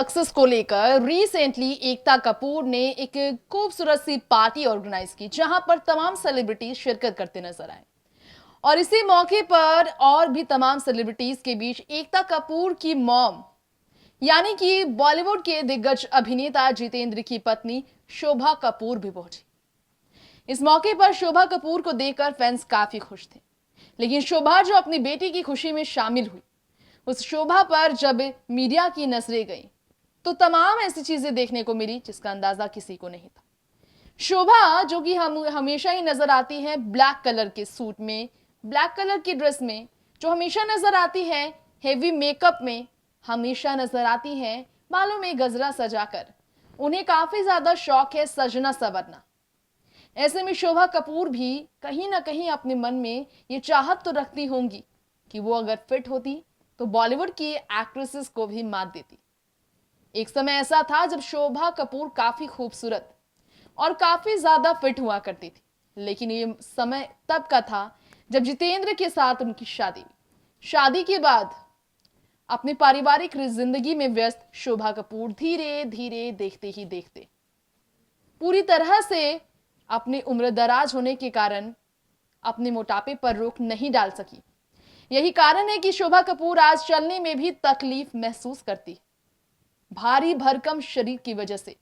Success को लेकर recently Ekta Kapoor ने एक खूबसूरत सी पार्टी ऑर्गेनाइज की जहां पर तमाम सेलिब्रिटीज शिरकत करते नजर आए। और इसी मौके पर और भी तमाम सेलिब्रिटीज के बीच एकता कपूर की मॉम यानी कि बॉलीवुड के दिग्गज अभिनेता जितेंद्र की पत्नी शोभा कपूर भी पहुंची। इस मौके पर शोभा कपूर को देखकर फैंस काफी खुश थे, लेकिन शोभा जो अपनी बेटी की खुशी में शामिल हुई, उस शोभा पर जब मीडिया की नजरें गई तो तमाम ऐसी चीजें देखने को मिली जिसका अंदाजा किसी को नहीं था। शोभा जो कि हम हमेशा ही नजर आती है ब्लैक कलर के सूट में, ब्लैक कलर की ड्रेस में, जो हमेशा नजर आती है हेवी मेकअप में, हमेशा नजर आती है बालों में गजरा सजाकर। उन्हें काफी ज्यादा शौक है सजना संवरना। ऐसे में शोभा कपूर भी कहीं ना कहीं अपने मन में ये चाहत तो रखती होंगी कि वो अगर फिट होती तो बॉलीवुड की एक्ट्रेसेस को भी मात देती। एक समय ऐसा था जब शोभा कपूर काफी खूबसूरत और काफी ज्यादा फिट हुआ करती थी, लेकिन ये समय तब का था जब जितेंद्र के साथ उनकी शादी हुई। शादी के बाद अपनी पारिवारिक जिंदगी में व्यस्त शोभा कपूर धीरे धीरे देखते ही देखते पूरी तरह से अपनी उम्र दराज होने के कारण अपने मोटापे पर रोक नहीं डाल सकी। यही कारण है कि शोभा कपूर आज चलने में भी तकलीफ महसूस करती है। भारी भरकम शरीर की वजह से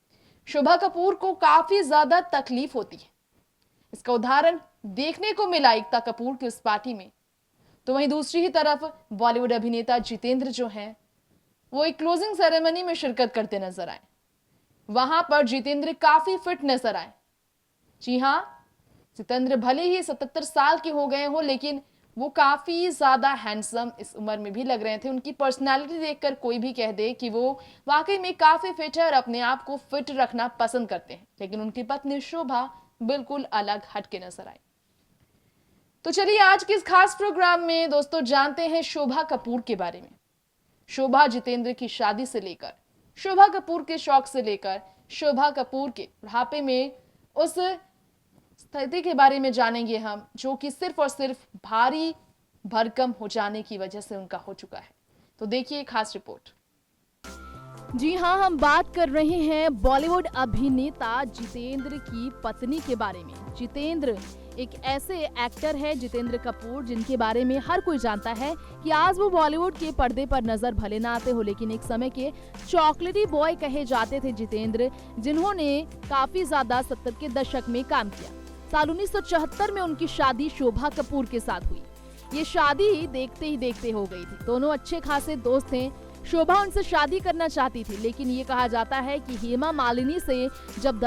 शोभा कपूर को काफी ज्यादा तकलीफ होती है। इसका उदाहरण देखने को मिला एकता कपूर की उस पार्टी में। तो वहीं दूसरी ही तरफ बॉलीवुड अभिनेता जितेंद्र जो हैं, वो एक क्लोजिंग सेरेमनी में शिरकत करते नजर आए। वहां पर जितेंद्र काफी फिट नजर आए। जी हां, जितेंद्र भले ही 77 साल के हो गए हो, लेकिन वो काफी ज्यादा हैंडसम इस उम्र में भी लग रहे थे। उनकी पर्सनालिटी देखकर कोई भी कह दे कि वो वाकई में काफी फिट है और अपने आप को फिट रखना पसंद करते हैं, लेकिन उनकी पत्नी शोभा बिल्कुल अलग हटके नजर आई। तो चलिए आज के इस खास प्रोग्राम में दोस्तों जानते हैं शोभा कपूर के बारे में। शोभा जितेंद्र की शादी से लेकर, शोभा कपूर के शौक से लेकर, शोभा कपूर के बुढ़ापे में उस स्थिति के बारे में जानेंगे हम जो कि सिर्फ और सिर्फ भारी भरकम हो जाने की वजह से उनका हो चुका है। तो देखिए खास रिपोर्ट। जी हाँ, हम बात कर रहे हैं बॉलीवुड अभिनेता जितेंद्र की पत्नी के बारे में। जितेंद्र एक ऐसे एक्टर है, जितेंद्र कपूर, जिनके बारे में हर कोई जानता है कि आज वो बॉलीवुड के पर्दे पर नजर भले ना आते हो, लेकिन एक समय के चॉकलेटी बॉय कहे जाते थे जितेंद्र, जिन्होंने काफी ज्यादा 70 के दशक में काम किया। साल 1974 में उनकी शादी शोभा कपूर के साथ हुई। ये शादी देखते ही देखते हो गई थी। दोनों अच्छे खासे दोस्त थे। शोभा उनसे शादी करना चाहती थी, लेकिन ये कहा जाता है कि हेमा मालिनी से जब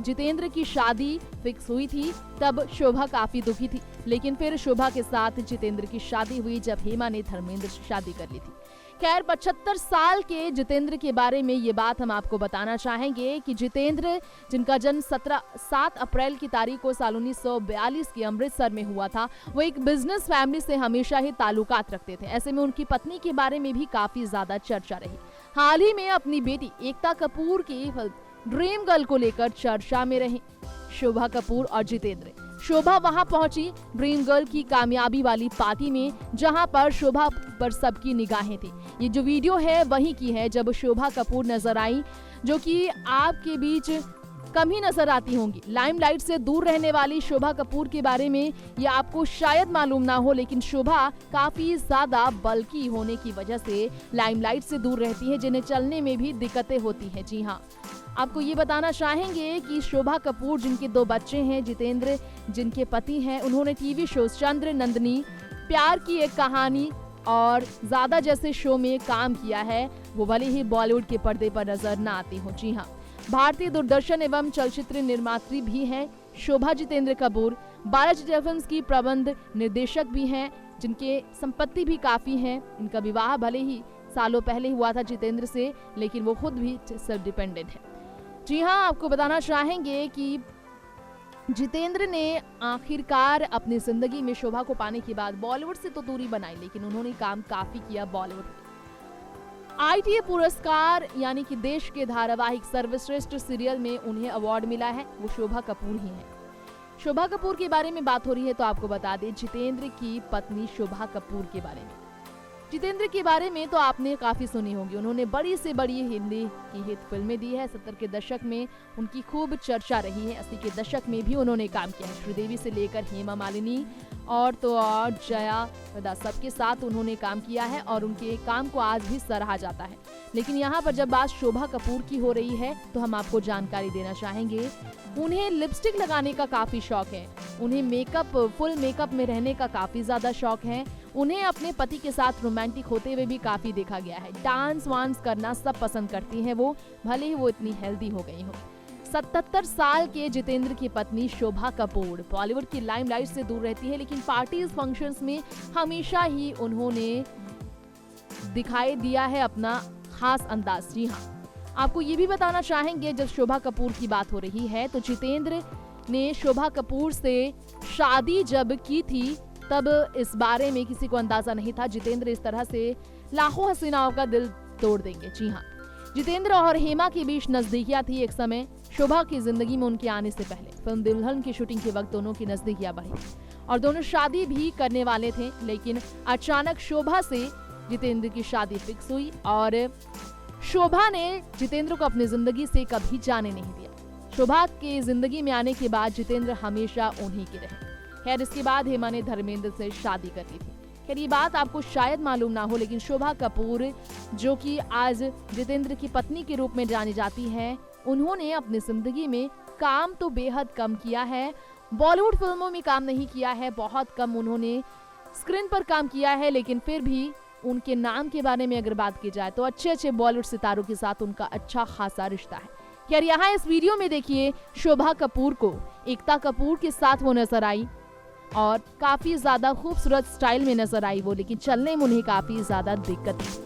जितेंद्र की शादी फिक्स हुई थी तब शोभा काफी दुखी थी। लेकिन फिर शोभा के साथ जितेंद्र की शादी हुई जब हेमा ने धर्मेंद्र से शादी कर ली थी। खैर 75 साल के जितेंद्र के बारे में ये बात हम आपको बताना चाहेंगे कि जितेंद्र, जिनका जन्म 7 अप्रैल की तारीख को साल 1942 के अमृतसर में हुआ था, वो एक बिजनेस फैमिली से हमेशा ही ताल्लुकात रखते थे। ऐसे में उनकी पत्नी के बारे में भी काफी ज्यादा चर्चा रही। हाल ही में अपनी बेटी एकता कपूर की ड्रीम गर्ल को लेकर चर्चा में रहे शोभा कपूर और जितेंद्र। शोभा वहां पहुंची ड्रीम गर्ल की कामयाबी वाली पार्टी में, जहां पर शोभा पर सबकी निगाहें थी। ये जो वीडियो है वही की है जब शोभा कपूर नजर आई, जो कि आपके बीच कम ही नजर आती होंगी। लाइमलाइट से दूर रहने वाली शोभा कपूर के बारे में ये आपको शायद मालूम ना हो, लेकिन शोभा काफी ज्यादा बल्की होने की वजह से लाइमलाइट से दूर रहती है, जिन्हें चलने में भी दिक्कतें होती हैं। जी हाँ, आपको ये बताना चाहेंगे कि शोभा कपूर, जिनके 2 बच्चे हैं, जितेंद्र जिनके पति हैं, उन्होंने टीवी शो चंद्र नंदिनी, प्यार की एक कहानी और ज्यादा जैसे शो में काम किया है। वो भले ही बॉलीवुड के पर्दे पर नजर न आती हो। जी हाँ, भारतीय दूरदर्शन एवं चलचित्र निर्मात्री भी हैं शोभा जितेंद्र कपूर। 12 फिल्म्स की प्रबंध निर्देशक भी हैं, जिनके संपत्ति भी काफी है। इनका विवाह भले ही सालों पहले हुआ था जितेंद्र से, लेकिन वो खुद भी सेल्फ डिपेंडेंट है। जी हाँ, आपको बताना चाहेंगे कि जितेंद्र ने आखिरकार अपनी जिंदगी में शोभा को पाने के बाद बॉलीवुड से तो दूरी बनाई, लेकिन उन्होंने काम काफी किया बॉलीवुड में। ITA पुरस्कार यानी कि देश के धारावाहिक सर्वश्रेष्ठ सीरियल में उन्हें अवार्ड मिला है, वो शोभा कपूर ही हैं। शोभा कपूर के बारे में बात हो रही है तो आपको बता दें जितेंद्र की पत्नी शोभा कपूर के बारे में। जितेंद्र के बारे में तो आपने काफी सुनी होगी। उन्होंने बड़ी से बड़ी हिंदी की हिट फिल्में दी है। 70 के दशक में उनकी खूब चर्चा रही है। 80 के दशक में भी उन्होंने काम किया है। श्रीदेवी से लेकर हेमा मालिनी और तो और जया प्रदा सबके साथ उन्होंने काम किया है और उनके काम को आज भी सराहा जाता है। लेकिन यहाँ पर जब बात शोभा कपूर की हो रही है तो हम आपको जानकारी देना चाहेंगे, उन्हें लिपस्टिक लगाने का काफी शौक है। उन्हें फुल मेकअप में रहने का काफी ज्यादा शौक है। उन्हें अपने पति के साथ रोमांटिक होते हुए भी काफी देखा गया है। डांस वांस करना सब पसंद करती हैं वो, भले ही वो इतनी हेल्दी हो गई हो। 77 साल के जितेंद्र की पत्नी शोभा कपूर बॉलीवुड की लाइमलाइट से दूर रहती है, लेकिन पार्टीज फंक्शंस में हमेशा ही उन्होंने दिखाई दिया है अपना खास अंदाज। जी हाँ, आपको ये भी बताना चाहेंगे, जब शोभा कपूर की बात हो रही है तो जितेंद्र ने शोभा कपूर से शादी जब की थी तब इस बारे में किसी को अंदाजा नहीं था जितेंद्र इस तरह से लाखों हसीनाओं का दिल तोड़ देंगे। जी हाँ, जितेंद्र और हेमा के बीच नजदीकियां थी एक समय। शोभा की जिंदगी में उनके आने से पहले फिल्म दुल्हन की शूटिंग के वक्त दोनों की नजदीकियां बढ़ी और दोनों शादी भी करने वाले थे, लेकिन अचानक शोभा से जितेंद्र की शादी फिक्स हुई और शोभा ने जितेंद्र को अपनी जिंदगी से कभी जाने नहीं दिया। शोभा के जिंदगी में आने के बाद जितेंद्र हमेशा उन्हीं के रहे। खैर, इसके बाद हेमा ने धर्मेंद्र से शादी कर ली थी। खैर, ये बात आपको शायद मालूम ना हो, लेकिन शोभा कपूर जो कि आज जितेंद्र की पत्नी के रूप में जानी जाती हैं, उन्होंने अपनी जिंदगी में काम तो बेहद कम किया है। बॉलीवुड फिल्मों में काम नहीं किया है, बहुत कम उन्होंने स्क्रीन पर काम किया है, लेकिन फिर भी उनके नाम के बारे में अगर बात की जाए तो अच्छे बॉलीवुड सितारों के साथ उनका अच्छा खासा रिश्ता है। खैर, यहाँ इस वीडियो में देखिए शोभा कपूर को एकता कपूर के साथ वो नजर आई और काफी ज्यादा खूबसूरत स्टाइल में नजर आई वो, लेकिन चलने में उन्हें काफी ज्यादा दिक्कत थी।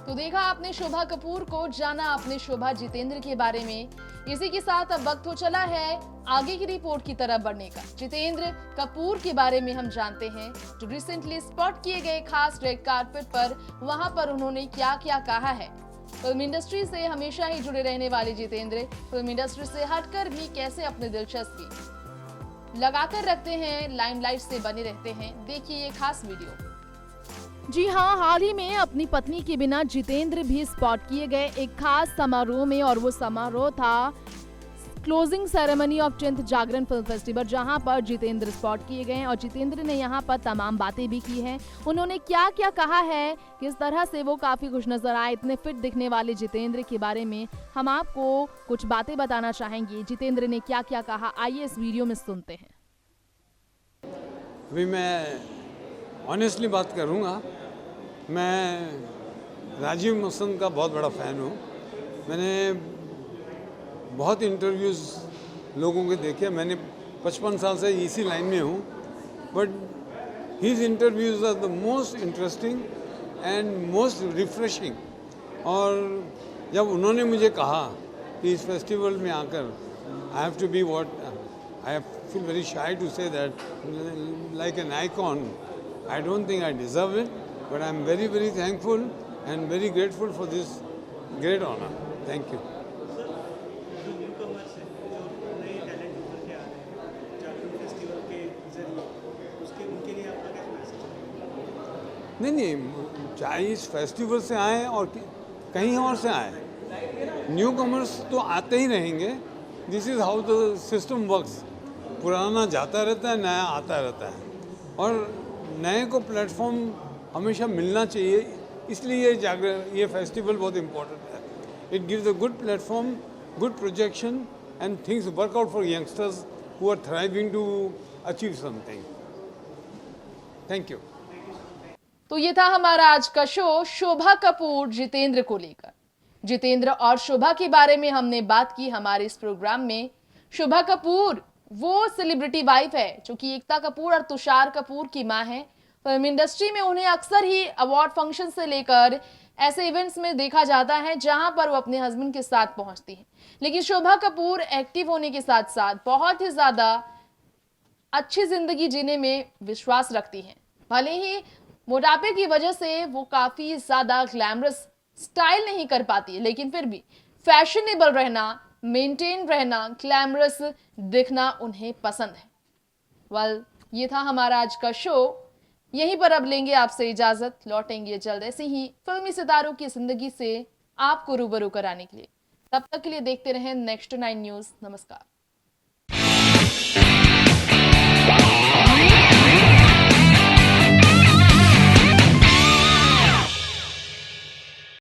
तो देखा आपने शोभा कपूर को, जाना आपने शोभा जितेंद्र के बारे में। इसी के साथ अब वक्त हो चला है आगे की रिपोर्ट की तरफ बढ़ने का। जितेंद्र कपूर के बारे में हम जानते हैं, जो रिसेंटली स्पॉट किए गए खास रेड कारपेट पर, वहां पर उन्होंने क्या क्या कहा है। फिल्म इंडस्ट्री से हमेशा ही जुड़े रहने वाले जितेंद्र फिल्म इंडस्ट्री से हटकर भी कैसे अपनी दिलचस्पी लगाकर रखते हैं, लाइमलाइट से बने रहते हैं। देखिए ये खास वीडियो। जी हाँ, हाल ही में अपनी पत्नी के बिना जितेंद्र भी स्पॉट किए गए एक खास समारोह में, और वो समारोह था closing ceremony of 10th Jagran film festival, जहां पर जितेंद्र स्पॉट किए गए और जितेंद्र ने यहां पर तमाम बातें भी की हैं। उन्होंने क्या क्या कहा है, किस तरह से वो काफी खुश नजर आए, इतने फिट दिखने वाले जितेंद्र के बारे में हम आपको कुछ बातें बताना चाहेंगे। जितेंद्र ने क्या क्या कहा, आइए इस वीडियो में सुनते हैं। अभी मैं ऑनेस्टली बात करूँगा, मैं राजीव मसंद का बहुत बड़ा फ़ैन हूँ। मैंने बहुत इंटरव्यूज़ लोगों के देखे, मैंने 55 साल से इसी लाइन में हूँ, but his interviews are the most interesting and most refreshing. और जब उन्होंने मुझे कहा कि इस फेस्टिवल में आकर I have to be what I feel very shy to say that like an icon, I don't think I deserve it, but I'm very, very thankful and very grateful for this great honor. Thank you. जो newcomers हैं, जो नए talent उभर के आ रहे हैं जागरण festival के जरिए, उनके लिए आपका क्या मैसेज है? नहीं, चाहे इस फेस्टिवल से आए और कहीं और से आए, न्यू कमर्स तो आते ही रहेंगे। This is how the system works. पुराना जाता रहता है, नया आता रहता है, और नए को प्लेटफॉर्म हमेशा मिलना चाहिए। इसलिए ये फेस्टिवल बहुत इम्पोर्टेंट है। It gives a good platform, good projection and things work out for youngsters who are thriving to achieve something. Thank you. तो ये था हमारा आज का शो शोभा कपूर जितेंद्र को लेकर। जितेंद्र और शोभा के बारे में हमने बात की हमारे इस प्रोग्राम में। शोभा कपूर वो सेलिब्रिटी वाइफ है जो कि एकता कपूर और तुषार कपूर की मां है। फिल्म इंडस्ट्री में उन्हें अक्सर ही अवार्ड फंक्शन से लेकर ऐसे इवेंट्स में देखा जाता है जहां पर वो अपने हस्बैंड के साथ पहुंचती है। लेकिन शोभा कपूर एक्टिव होने के साथ साथ बहुत ही ज्यादा अच्छी जिंदगी जीने में विश्वास रखती हैं। भले ही मोटापे की वजह से वो काफी ज्यादा ग्लैमरस स्टाइल नहीं कर पाती है, लेकिन फिर भी फैशनेबल रहना, मेंटेन रहना, ग्लैमरस दिखना उन्हें पसंद है। वेल, ये था हमारा आज का शो। यहीं पर अब लेंगे आपसे इजाजत, लौटेंगे जल्द ऐसे ही फिल्मी सितारों की जिंदगी से आपको रूबरू कराने के लिए। तब तक के लिए देखते रहें नेक्स्ट 9 न्यूज। नमस्कार।